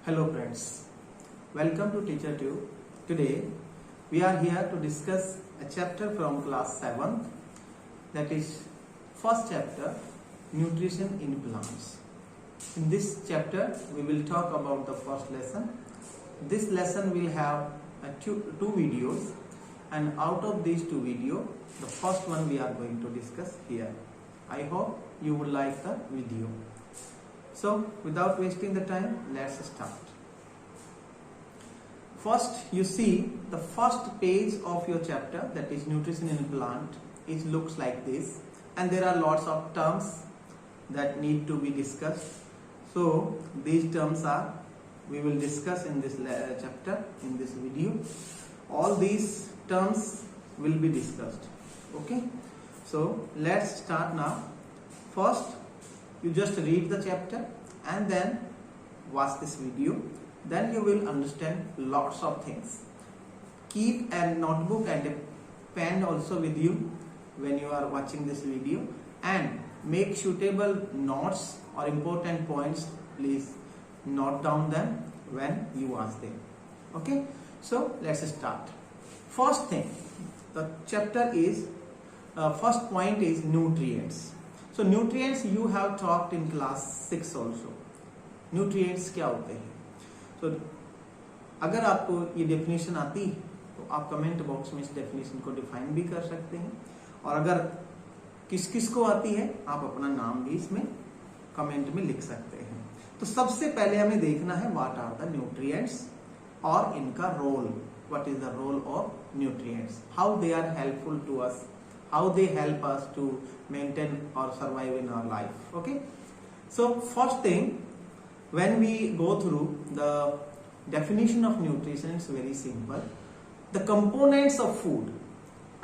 Hello friends, welcome to Teacher Tube. Today we are here to discuss a chapter from class 7, that is first chapter, Nutrition in Plants. In this chapter we will talk about the first lesson. This lesson will have two videos, and out of these two videos the first one we are going to discuss here. I hope you would like the video. So without wasting the time, let's start. First, you see the first page of your chapter, that is Nutrition in Plant. It looks like this, and there are lots of terms that need to be discussed. So these terms are we will discuss in this chapter, in this video. All these terms will be discussed. Okay, so let's start now. First, you just read the chapter and then watch this video. Then you will understand lots of things. Keep a notebook and a pen also with you when you are watching this video, and make suitable notes or important points. Please note down them when you watch them. Okay, so let's start. First thing, the chapter is first point is nutrients. So nutrients you have talked in class 6 also. Nutrients क्या होते हैं? तो अगर आपको ये definition आती तो आप कमेंट बॉक्स में इस डेफिनेशन को डिफाइन भी कर सकते हैं, और अगर किस किस को आती है आप अपना नाम भी इसमें कमेंट में लिख सकते हैं। तो सबसे पहले हमें देखना है व्हाट आर द न्यूट्रिएंट्स और इनका role. What is the role of nutrients, how they are helpful to us, how they help us to maintain or survive in our life. Okay, so first thing, when we go through the definition of nutrition, it's very simple. The components of food,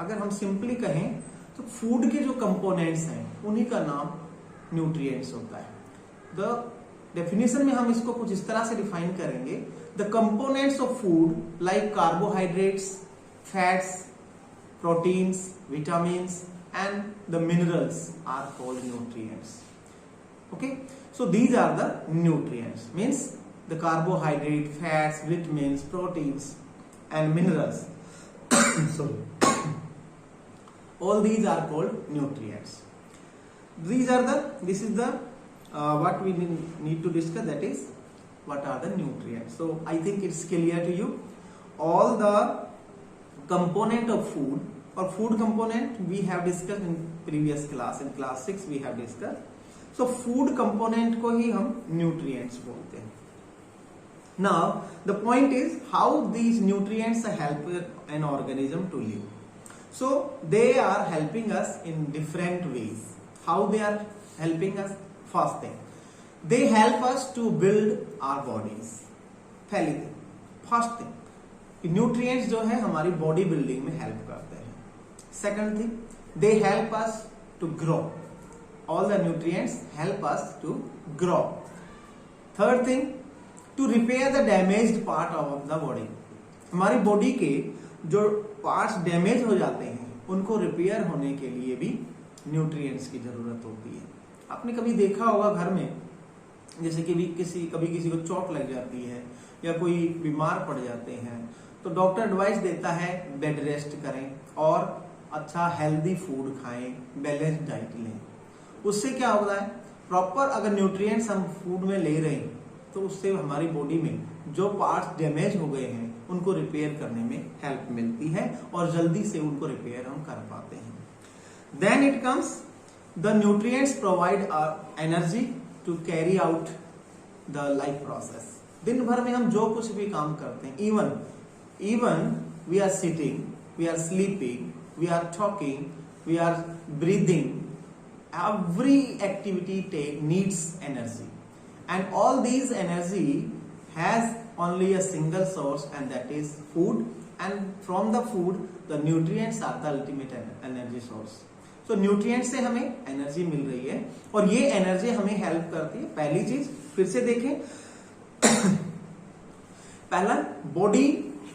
अगर हम simply कहें तो food के जो components हैं उन्हीं का नाम nutrients होता है. The definition में हम इसको कुछ इस तरह से define करेंगे. The components of food like carbohydrates, fats, proteins, vitamins and the minerals are called nutrients. Okay, so these are the nutrients, means the carbohydrate, fats, vitamins, proteins and minerals. Sorry. All these are called nutrients. This is the what we need to discuss, that is what are the nutrients. So I think it's clear to you. All the component of food, or food component we have discussed in previous class, in class 6 we have discussed. So food component को ही हम nutrients बोलते हैं. Now the point is how these nutrients help an organism to live. So they are helping us in different ways. How they are helping us? First thing, they help us to build our bodies. पहली thing, first thing, nutrients जो है हमारी body building में help करते हैं. Second thing, they help us to grow. All the nutrients help us to grow. Third thing, to repair the damaged part of the body. हमारी body के जो parts damage हो जाते हैं उनको रिपेयर होने के लिए भी न्यूट्रिएंट्स की जरूरत होती है. आपने कभी देखा होगा घर में, जैसे कि कभी किसी को चोट लग जाती है या कोई बीमार पड़ जाते हैं, तो डॉक्टर एडवाइस देता है बेड रेस्ट करें और अच्छा हेल्दी फूड खाएं, बैलेंस डाइट लें. उससे क्या होता है, प्रॉपर अगर न्यूट्रिएंट्स हम फूड में ले रहे हैं तो उससे हमारी बॉडी में जो पार्ट्स डैमेज हो गए हैं उनको रिपेयर करने में हेल्प मिलती है और जल्दी से उनको रिपेयर हम कर पाते हैं. Then it comes the nutrients provide energy to carry out the life process. दिन भर में हम जो कुछ भी काम करते हैं, even we are sitting, we are sleeping, we are talking, we are breathing, every activity needs energy, and all these energy has only a single source, and that is food. And from the food the nutrients are the ultimate energy source. So nutrients से हमें energy मिल रही है और ये energy हमें help करती है. पहली चीज फिर से देखें, पहला बॉडी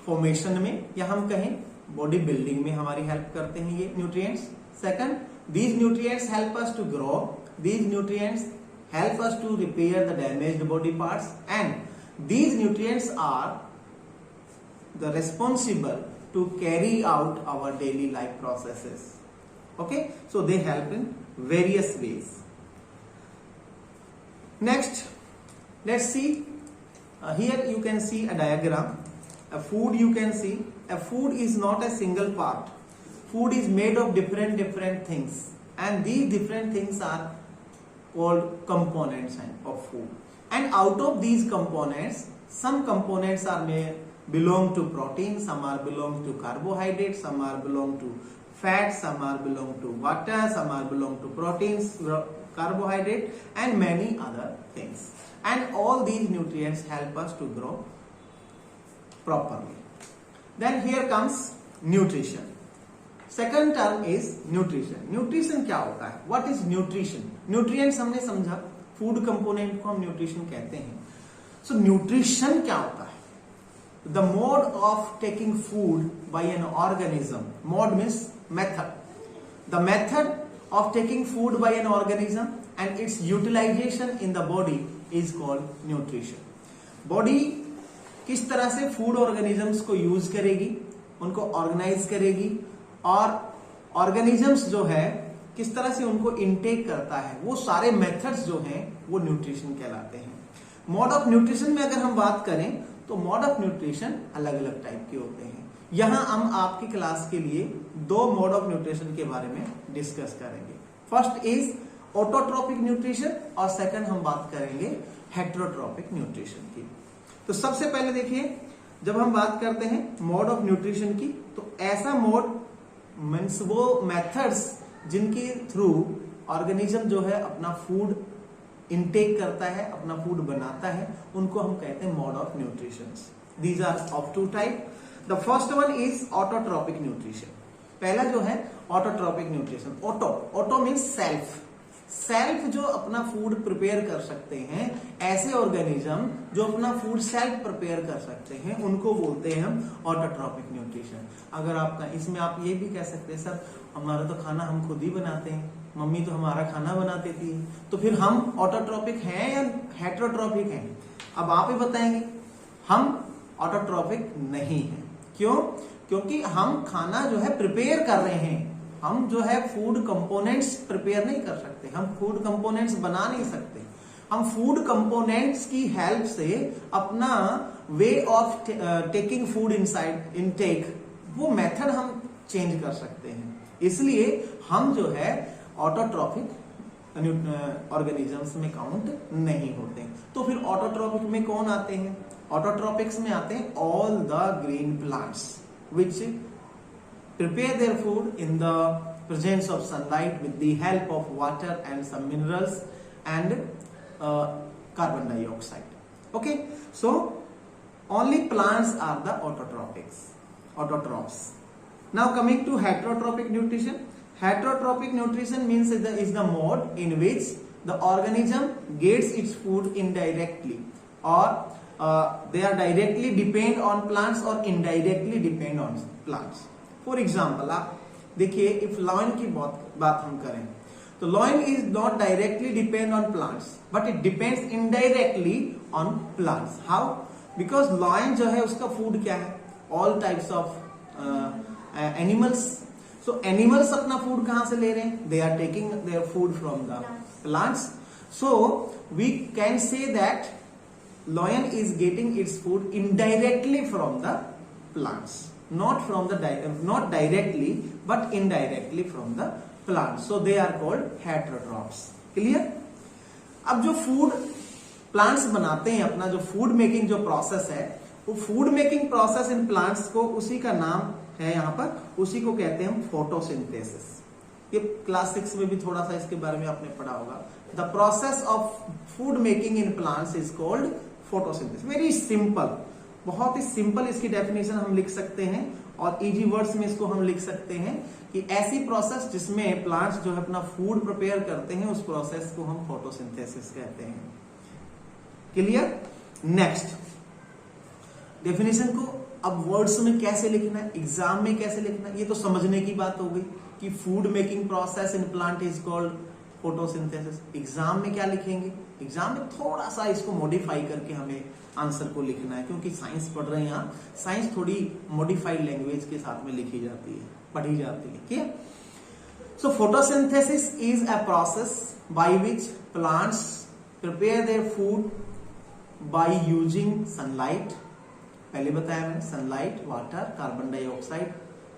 फॉर्मेशन में, या हम कहें बॉडी बिल्डिंग में हमारी हेल्प करते हैं ये nutrients. Second, these nutrients help us to grow. These nutrients help us to repair the damaged body parts, and These nutrients are the responsible to carry out our daily life processes. Okay, so they help in various ways. Next, let's see. Here you can see a diagram. A food, you can see a food is not a single part. Food is made of different things, and these different things are called components of food. And out of these components, some components are belong to protein, some are belong to carbohydrates, some are belong to fat, some are belong to water, some are belong to proteins, carbohydrate, and many other things. And all these nutrients help us to grow properly. Then here comes nutrition. Second term is nutrition. Nutrition क्या होता है? What is nutrition? Nutrients हमने समझा, food component को हम nutrition कहते हैं. So nutrition क्या होता है? The mode of taking food by an organism. Mode means method. The method of taking food by an organism and its utilization in the body is called nutrition. Body किस तरह से food organisms को use करेगी, उनको organise करेगी, और organisms जो है किस तरह से उनको इनटेक करता है, वो सारे मेथड्स जो हैं वो न्यूट्रिशन कहलाते हैं. मोड ऑफ न्यूट्रिशन में अगर हम बात करें तो मोड ऑफ न्यूट्रिशन अलग अलग टाइप के होते हैं. यहां हम आपकी क्लास के लिए दो मोड ऑफ न्यूट्रिशन के बारे में डिस्कस करेंगे. फर्स्ट इज ऑटोट्रोपिक न्यूट्रिशन और सेकंड हम बात करेंगे हेटेरोट्रोपिक न्यूट्रिशन की. तो सबसे पहले देखिए, जब हम बात करते हैं मोड ऑफ न्यूट्रिशन की, तो ऐसा मोड मीन्स वो मेथड्स जिनके थ्रू ऑर्गेनिज्म जो है अपना फूड इनटेक करता है, अपना फूड बनाता है, उनको हम कहते हैं mode of nutrition. These are of two type. The first one is autotrophic nutrition. पहला जो है autotrophic nutrition. Auto means self. Self जो अपना फूड प्रिपेयर कर सकते हैं, ऐसे ऑर्गेनिज्म जो अपना फूड सेल्फ प्रिपेयर कर सकते हैं, उनको बोलते हैं हम ऑटोट्रोपिक न्यूट्रिशन. अगर आपका इसमें आप ये भी कह सकते हैं सर हमारा तो खाना हम खुद ही बनाते हैं, मम्मी तो हमारा खाना बना देती है, तो फिर हम ऑटोट्रोपिक हैं या हेटेरोट्रोपिक हैं? अब आप ही बताएंगे. हम ऑटोट्रोपिक नहीं है. क्यों? क्योंकि हम खाना जो है प्रिपेयर कर रहे हैं. हम जो है फूड कंपोनेंट्स प्रिपेयर नहीं कर सकते, हम फूड कंपोनेंट्स बना नहीं सकते. हम फूड कंपोनेंट्स की हेल्प से अपना way of taking food inside intake, वो मेथड हम चेंज कर सकते हैं. इसलिए हम जो है ऑटोट्रोपिक ऑर्गेनिजम्स में काउंट नहीं होते. तो फिर ऑटोट्रोपिक में कौन आते हैं? ऑटोट्रोपिक्स में आते हैं all the green plants which prepare their food in the presence of sunlight with the help of water and some minerals and carbon dioxide. Okay, so only plants are the autotrophs. Now coming to heterotropic nutrition. Heterotropic nutrition means is the mode in which the organism gets its food indirectly, or they are directly depend on plants or indirectly depend on plants. For example आप देखिए, if lion की बात हम करें तो lion is not directly depend on plants, but it depends indirectly on plants. How? Because lion जो है उसका फूड क्या है? All types of animals. So animals अपना फूड कहां से ले रहे हैं? They are taking their food from the plants. So we can say that lion is getting its food indirectly from the plants. Not directly but indirectly from the plant. So they are called heterotrophs. Clear? अब जो food plants बनाते हैं, अपना जो food making जो process है, वो food making process in plants को, उसी का नाम है यहाँ पर, उसी को कहते हैं हम फोटोसिंथेसिस. ये क्लास 6 में भी थोड़ा सा इसके बारे में आपने पढ़ा होगा. The process of food making in plants is called photosynthesis. Very simple, बहुत ही सिंपल इसकी डेफिनेशन हम लिख सकते हैं, और इजी वर्ड्स में इसको हम लिख सकते हैं कि ऐसी प्रोसेस जिसमें प्लांट्स जो है अपना फूड प्रिपेयर करते हैं, उस प्रोसेस को हम फोटोसिंथेसिस कहते हैं. क्लियर? नेक्स्ट डेफिनेशन को अब वर्ड्स में कैसे लिखना है, एग्जाम में कैसे लिखना है, ये तो समझने की बात हो गई कि food making process in plant is called photosynthesis. Exam में क्या लिखेंगे? एग्जाम में थोड़ा सा इसको मॉडिफाई करके हमें आंसर को लिखना है, क्योंकि साइंस पढ़ रहे हैं यहाँ, साइंस थोड़ी मॉडिफाइड लैंग्वेज के साथ में लिखी जाती है, पढ़ी जाती है। ठीक है। सो photosynthesis is a process by which plants prepare their food by using sunlight. पहले बताया मैंने, sunlight, water, carbon dioxide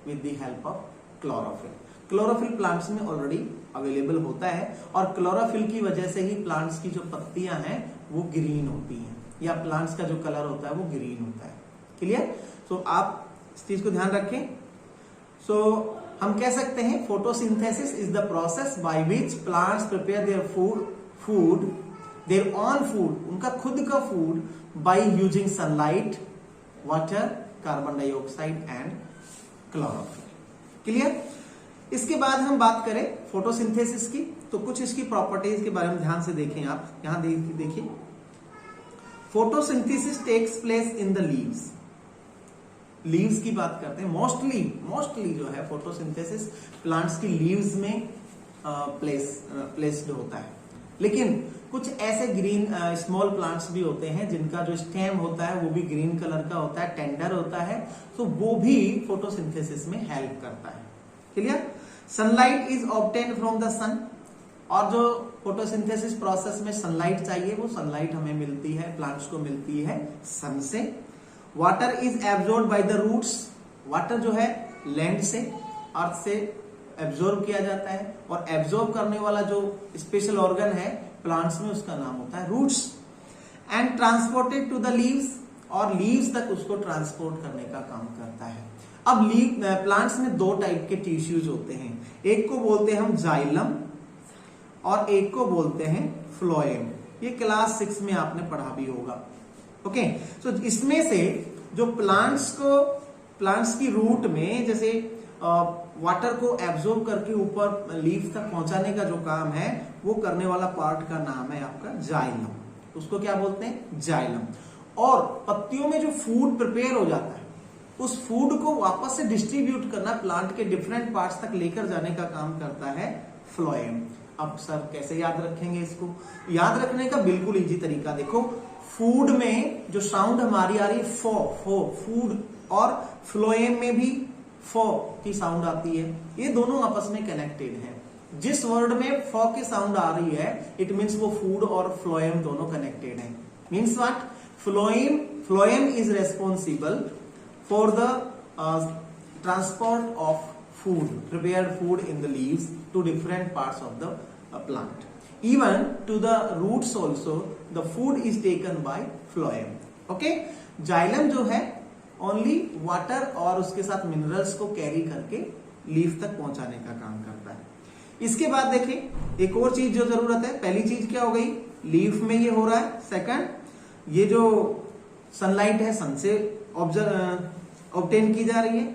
with the help of chlorophyll. Chlorophyll plants में ऑलरेडी अवेलेबल होता है और क्लोरोफिल की वजह से ही प्लांट्स की जो पत्तियां हैं वो ग्रीन होती हैं, या प्लांट्स का जो कलर होता है वो ग्रीन होता है। क्लियर? सो आप इस चीज को ध्यान रखें। सो हम कह सकते हैं photosynthesis is the process by which plants prepare their food their own food, उनका खुद का food, by using sunlight, water, carbon dioxide and chlorophyll. Clear? इसके बाद हम बात करें फोटोसिंथेसिस की, तो कुछ इसकी प्रॉपर्टीज के बारे में ध्यान से देखें आप। यहां देखिए, photosynthesis takes place in the leaves. Leaves की बात करते हैं, मोस्टली जो है फोटोसिंथेसिस प्लांट्स की लीव्स में प्लेस्ड होता है। लेकिन कुछ ऐसे ग्रीन स्मॉल प्लांट्स भी होते हैं जिनका जो स्टेम होता है वो भी ग्रीन कलर का होता है, टेंडर होता है, तो वो भी फोटोसिंथेसिस में हेल्प करता है। Clear? Sunlight is obtained from the sun, और जो फोटोसिंथेसिस प्रोसेस में सनलाइट चाहिए वो सनलाइट हमें मिलती है, प्लांट्स को मिलती है सन से। Water is absorb by the roots, water जो है लैंड से, अर्थ से एब्जॉर्ब किया जाता है, और एब्जॉर्ब करने वाला जो स्पेशल ऑर्गन है प्लांट्स में उसका नाम होता है roots. And transported to the leaves, और लीव्स तक उसको ट्रांसपोर्ट करने का काम करता है। अब प्लांट्स में दो टाइप के टिश्यूज होते हैं, एक को बोलते हैं हम जाइलम और एक को बोलते हैं फ्लोएम। ये क्लास 6 में आपने पढ़ा भी होगा। ओके, सो इसमें से जो प्लांट्स की रूट में जैसे वाटर को एब्जॉर्ब करके ऊपर लीफ तक पहुंचाने का जो काम है वो करने वाला पार्ट का नाम है आपका जाइलम, उसको क्या बोलते हैं? जाइलम। और पत्तियों में जो फूड प्रिपेयर हो जाता है उस फूड को वापस से डिस्ट्रीब्यूट करना, प्लांट के डिफरेंट पार्ट्स तक लेकर जाने का काम करता है फ्लोएम। अब सर कैसे याद रखेंगे इसको? याद रखने का बिल्कुल इजी तरीका देखो, फूड में जो साउंड हमारी आ रही है फो फूड, और फ्लोएम में भी फो की साउंड आती है, ये दोनों आपस में कनेक्टेड हैं। जिस वर्ड में फो की साउंड आ रही है इट मीन्स वो फूड और फ्लोएम दोनों कनेक्टेड हैं। Means what? Phloem is responsible for the transport of food, prepared food in the leaves to different parts of the plant. Even to the roots also, the food is taken by phloem. Okay? Xylem जो है only water और उसके साथ minerals को carry करके leaf तक पहुंचाने का काम करता है। इसके बाद देखें एक और चीज जो जरूरत है, पहली चीज क्या हो गई? लीफ में ये हो रहा है। सेकंड, ये जो सनलाइट है सन से ऑब्टेन की जा रही है,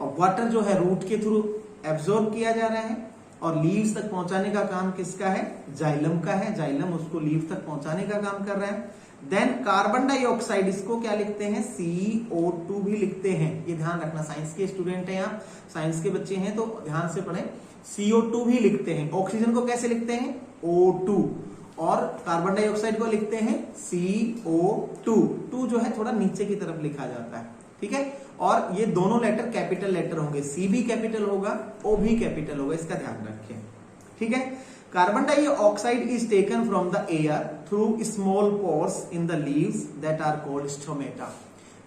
और वाटर जो है रूट के थ्रू एब्जॉर्ब किया जा रहा है, और लीव्स तक पहुंचाने का काम किसका है? जाइलम का है। जाइलम उसको लीव तक पहुंचाने का काम कर रहा है। देन कार्बन डाइऑक्साइड, इसको क्या लिखते हैं? CO2 भी लिखते हैं। ये ध्यान रखना, साइंस के स्टूडेंट हैं आप, साइंस के बच्चे हैं तो ध्यान से पढ़ें। CO2 भी लिखते हैं। ऑक्सीजन को कैसे लिखते हैं? O2, और कार्बन डाइऑक्साइड को लिखते हैं CO2। 2 जो है थोड़ा नीचे की तरफ लिखा जाता है, ठीक है। और ये दोनों लेटर कैपिटल लेटर होंगे, C भी कैपिटल होगा, O भी कैपिटल होगा, इसका ध्यान रखें, ठीक है। Carbon dioxide is taken from the air through small pores in the leaves that are called stomata.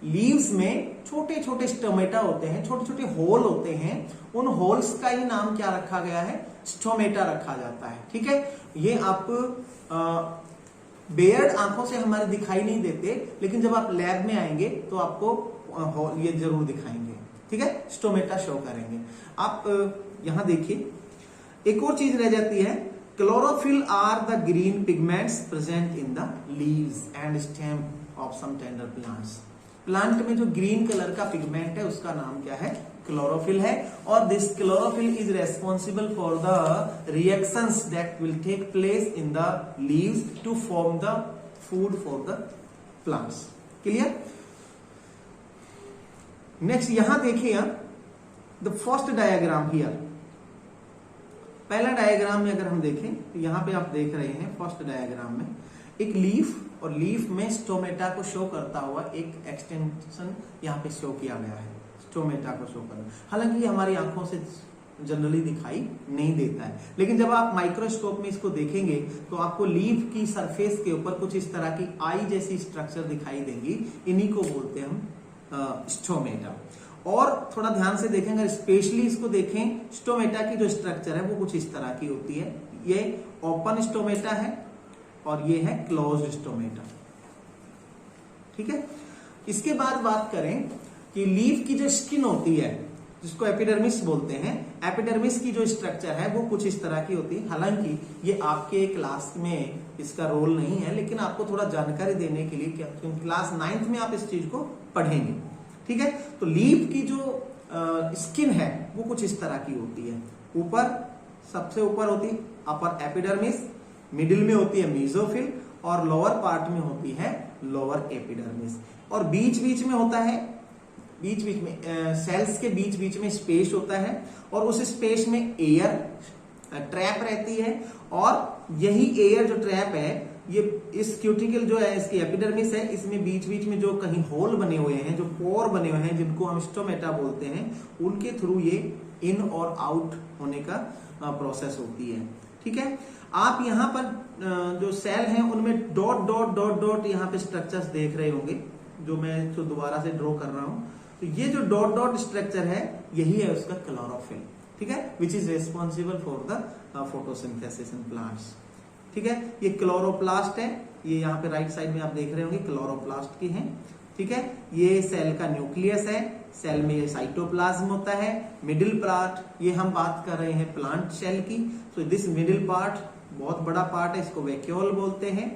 Leaves में छोटे छोटे स्टोमेटा होते हैं, छोटे छोटे होल होते हैं, उन होल्स का ही नाम क्या रखा गया है? स्टोमेटा रखा जाता है, ठीक है। ये आप बेयर्ड आंखों से हमारे दिखाई नहीं देते, लेकिन जब आप लैब में आएंगे तो आपको ये जरूर दिखाएंगे, ठीक है, स्टोमेटा शो करेंगे। आप यहां देखिए एक और चीज रह जाती है, chlorophyll are the green pigments present in the leaves and stem of some tender plants. Plant में जो ग्रीन कलर का पिगमेंट है उसका नाम क्या है? क्लोरोफिल है। और this chlorophyll is responsible for the reactions that will take place in the leaves to form the food for the plants. Clear? Next यहां देखिए द फर्स्ट डायग्राम हियर। पहला डायग्राम में अगर हम देखें तो यहाँ पे आप देख रहे हैं फर्स्ट डायग्राम में एक लीफ और लीफ में स्टोमेटा को शो करता हुआ एक एक्सटेंशन यहाँ पे शो किया गया है, स्टोमेटा को शो करना। हालांकि ये हमारी आंखों से जनरली दिखाई नहीं देता है, लेकिन जब आप माइक्रोस्कोप में इसको देखेंगे तो आपको लीफ की सरफेस के ऊपर कुछ इस तरह की आई जैसी स्ट्रक्चर दिखाई देंगी। इन्हीं को बोलते हैं हम स्टोमेटा। और थोड़ा ध्यान से देखेंगे, स्पेशली इसको देखें, स्टोमेटा की जो स्ट्रक्चर है वो कुछ इस तरह की होती है। ये ओपन स्टोमेटा है और ये है क्लोज्ड स्टोमेटा। ठीक है, इसके बाद बात करें कि लीफ की जो स्किन होती है जिसको एपिडर्मिस बोलते हैं, एपिडर्मिस की जो स्ट्रक्चर है वो कुछ इस तरह की होती है। हालांकि ये आपके क्लास में इसका रोल नहीं है, लेकिन आपको थोड़ा जानकारी देने के लिए, क्योंकि क्लास 9th में आप इस चीज को पढ़ेंगे। ठीक है, तो लीफ की जो स्किन है वो कुछ इस तरह की होती है। ऊपर, सबसे ऊपर होती है अपर एपिडर्मिस, मिडिल में होती है मेसोफिल और लोअर पार्ट में होती है लोअर एपिडर्मिस। और बीच बीच में होता है, बीच बीच में सेल्स के बीच बीच में स्पेस होता है और उस स्पेस में एयर ट्रैप रहती है। और यही एयर जो ट्रैप है, ये इस क्यूटिकल जो है, इसकी एपिडर्मिस है, इसमें बीच बीच में जो कहीं होल बने हुए हैं, जो पोर बने हुए हैं, जिनको हम स्टोमेटा बोलते हैं, उनके थ्रू ये इन और आउट होने का प्रोसेस होती है। ठीक है, आप यहाँ पर जो सेल हैं उनमें डॉट डॉट डॉट डॉट यहाँ पे स्ट्रक्चर्स देख रहे होंगे, जो मैं तो दोबारा से ड्रॉ कर रहा हूं। तो ये जो डॉट डॉट स्ट्रक्चर है यही है उसका क्लोरोफिल। ठीक है, which is responsible for the photosynthesis in plants. ठीक है, ये क्लोरोप्लास्ट है, ये यहाँ पे राइट साइड में आप देख रहे होंगे क्लोरोप्लास्ट की है। ठीक है, ये सेल का न्यूक्लियस है, सेल में ये साइटोप्लाज्म होता है। मिडिल पार्ट, ये हम बात कर रहे हैं प्लांट सेल की, तो दिस मिडिल पार्ट बहुत बड़ा पार्ट है, इसको वैक्यूल बोलते हैं।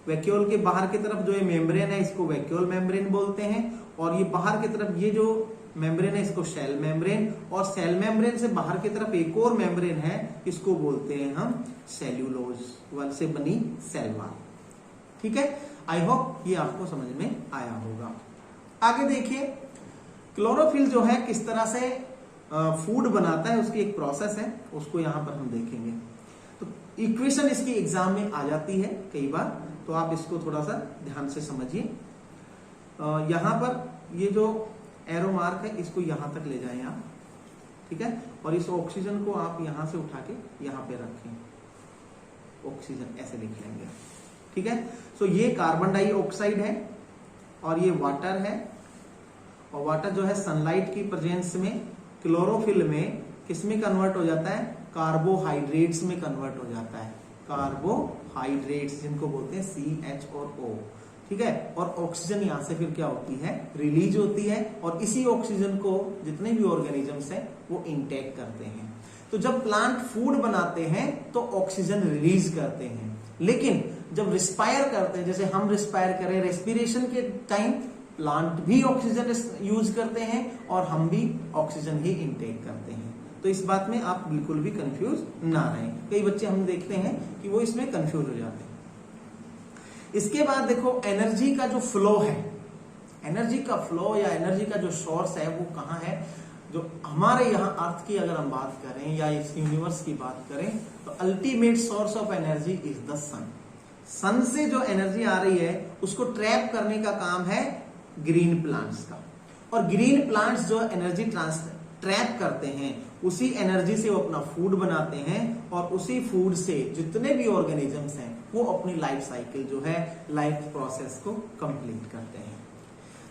वैक्यूल के बाहर की तरफ जो ये मेम्ब्रेन है इसको वैक्यूल मेम्ब्रेन बोलते हैं। और ये बाहर की तरफ ये जो मेम्ब्रेन है इसको सेल मेम्ब्रेन, और सेल मेम्ब्रेन से बाहर की तरफ एक और मेम्ब्रेन है, इसको बोलते हैं हम सेल्यूलोज से बनी सेल वॉल। ठीक है, आई होप ये आपको समझ में आया होगा। आगे देखिए, क्लोरोफिल जो है किस तरह से फूड बनाता है, उसकी एक प्रोसेस है, उसको यहां पर हम देखेंगे। तो इक्वेशन इसकी एग्जाम में आ जाती है कई बार, तो आप इसको थोड़ा सा ध्यान से समझिए। यहां पर ये जो एरो मार्क है इसको यहां तक ले जाएं आप। ठीक है, और इस ऑक्सीजन को आप यहां से उठा के यहां पे रखें, ऑक्सीजन ऐसे लिख लेंगे। ठीक है, सो ये कार्बन डाइऑक्साइड है और ये वाटर है, और वाटर जो है सनलाइट की प्रेजेंस में क्लोरोफिल में किसमें कन्वर्ट हो जाता है, कार्बोहाइड्रेट्स में कन्वर्ट हो जाता है। कार्बोहाइड्रेट्स जिनको बोलते हैं CH और O। ठीक है, और ऑक्सीजन यहां से फिर क्या होती है, रिलीज होती है, और इसी ऑक्सीजन को जितने भी ऑर्गेनिजम्स हैं वो इनटेक करते हैं। तो जब प्लांट फूड बनाते हैं तो ऑक्सीजन रिलीज करते हैं, लेकिन जब रिस्पायर करते हैं, जैसे हम रिस्पायर करें, रेस्पिरेशन के टाइम प्लांट भी ऑक्सीजन यूज करते हैं और हम भी ऑक्सीजन ही इनटेक करते हैं। तो इस बात में आप बिल्कुल भी कंफ्यूज ना रहें। कई बच्चे हम देखते हैं कि वो इसमें कंफ्यूज हो जाते हैं। इसके बाद देखो, एनर्जी का जो फ्लो है, एनर्जी का फ्लो या एनर्जी का जो सोर्स है वो कहाँ है। जो हमारे यहाँ अर्थ की अगर हम बात करें या इस यूनिवर्स की बात करें, तो ultimate source of energy is the sun. Sun से जो एनर्जी आ रही है उसको ट्रैप करने का काम है ग्रीन प्लांट्स का, और ग्रीन प्लांट्स जो एनर्जी ट्रैप करते हैं उसी एनर्जी से वो अपना फूड बनाते हैं, और उसी फूड से जितने भी ऑर्गेनिजम्स हैं वो अपनी लाइफ साइकिल जो है, लाइफ प्रोसेस को कंप्लीट करते हैं।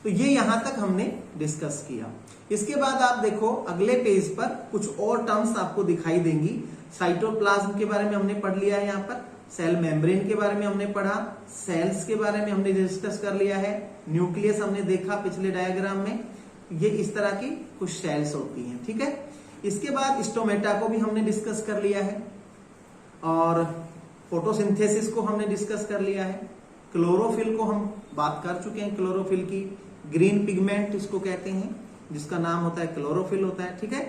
तो ये यहां तक हमने डिस्कस किया। इसके बाद आप देखो अगले पेज पर कुछ और टर्म्स आपको दिखाई देंगी। साइटोप्लाज्म के बारे में हमने पढ़ लिया है, यहाँ पर सेल मेम्ब्रेन के बारे में हमने पढ़ा, सेल्स के बारे में हमने डिस्कस कर लिया है, न्यूक्लियस हमने देखा पिछले डायग्राम में, ये इस तरह की कुछ सेल्स होती हैं। ठीक है, इसके बाद स्टोमेटा को भी हमने डिस्कस कर लिया है, और फोटोसिंथेसिस को हमने डिस्कस कर लिया है। क्लोरोफिल को हम बात कर चुके हैं, क्लोरोफिल की ग्रीन पिगमेंट इसको कहते हैं, जिसका नाम होता है क्लोरोफिल होता है। ठीक है,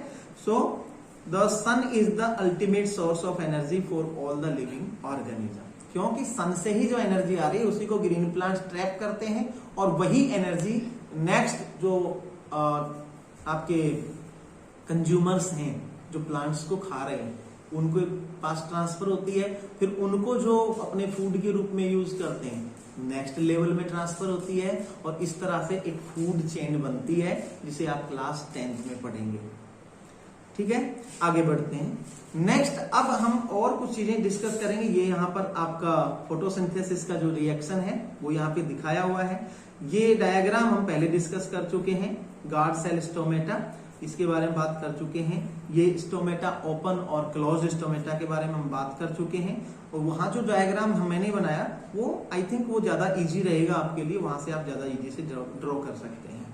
so the sun is the ultimate source of energy for all the living organism. क्योंकि सन से ही जो एनर्जी आ रही है उसी को ग्रीन प्लांट्स ट्रैप करते हैं, और वही एनर्जी नेक्स्ट जो आपके कंज्यूमर्स हैं, जो प्लांट्स को खा रहे हैं, उनको पास ट्रांसफर होती है, फिर उनको जो अपने फूड के रूप में यूज करते हैं नेक्स्ट लेवल में ट्रांसफर होती है, और इस तरह से एक फूड चेन बनती है जिसे आप क्लास 10th में पढ़ेंगे। ठीक है, आगे बढ़ते हैं। नेक्स्ट अब हम और कुछ चीजें डिस्कस करेंगे। ये यहाँ पर आपका फोटोसिंथेसिस का जो रिएक्शन है वो यहाँ पे दिखाया हुआ है। ये डायग्राम हम पहले डिस्कस कर चुके हैं, गार्ड सेल स्टोमेटा, इसके बारे में बात कर चुके हैं। ये स्टोमेटा ओपन और क्लोज स्टोमेटा के बारे में हम बात कर चुके हैं, और वहां जो डायग्राम मैंने बनाया वो आई थिंक वो ज्यादा इजी रहेगा आपके लिए, वहां से आप ज्यादा इजी से ड्रॉ कर सकते हैं।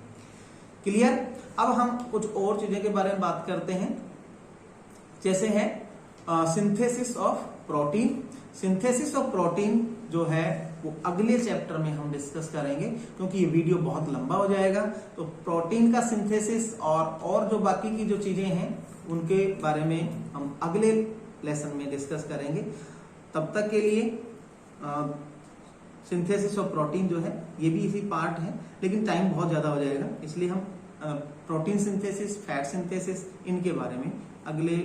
क्लियर। अब हम कुछ और चीजें के बारे में बात करते हैं, जैसे है synthesis of protein. Synthesis of protein जो है वो अगले चैप्टर में हम डिस्कस करेंगे, क्योंकि ये वीडियो बहुत लंबा हो जाएगा। तो प्रोटीन का सिंथेसिस और जो बाकी की जो चीजें हैं उनके बारे में हम अगले लेसन में डिस्कस करेंगे। तब तक के लिए सिंथेसिस ऑफ प्रोटीन जो है ये भी इसी पार्ट है, लेकिन टाइम बहुत ज्यादा हो जाएगा, इसलिए हम प्रोटीन सिंथेसिस, फैट सिंथेसिस, इनके बारे में अगले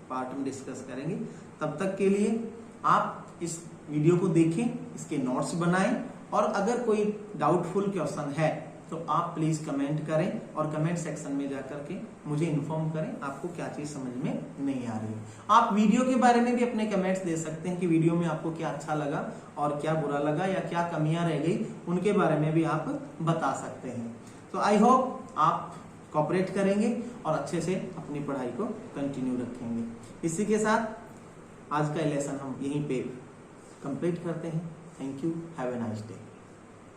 पार्ट में डिस्कस करेंगे। तब तक के लिए आप इस वीडियो को देखें, इसके नोट्स बनाएं, और अगर कोई डाउटफुल क्वेश्चन है तो आप प्लीज कमेंट करें, और कमेंट सेक्शन में जाकर के मुझे इन्फॉर्म करें आपको क्या चीज समझ में नहीं आ रही है। आप वीडियो के बारे में भी अपने कमेंट्स दे सकते हैं कि वीडियो में आपको क्या अच्छा लगा और क्या बुरा लगा, या क्या कमियां रह गई, उनके बारे में भी आप बता सकते हैं। तो आई होप आप कोऑपरेट करेंगे और अच्छे से अपनी पढ़ाई को कंटिन्यू रखेंगे। इसी के साथ आज का लेसन हम यहीं पे कंप्लीट करते हैं। Thank you, have a nice day.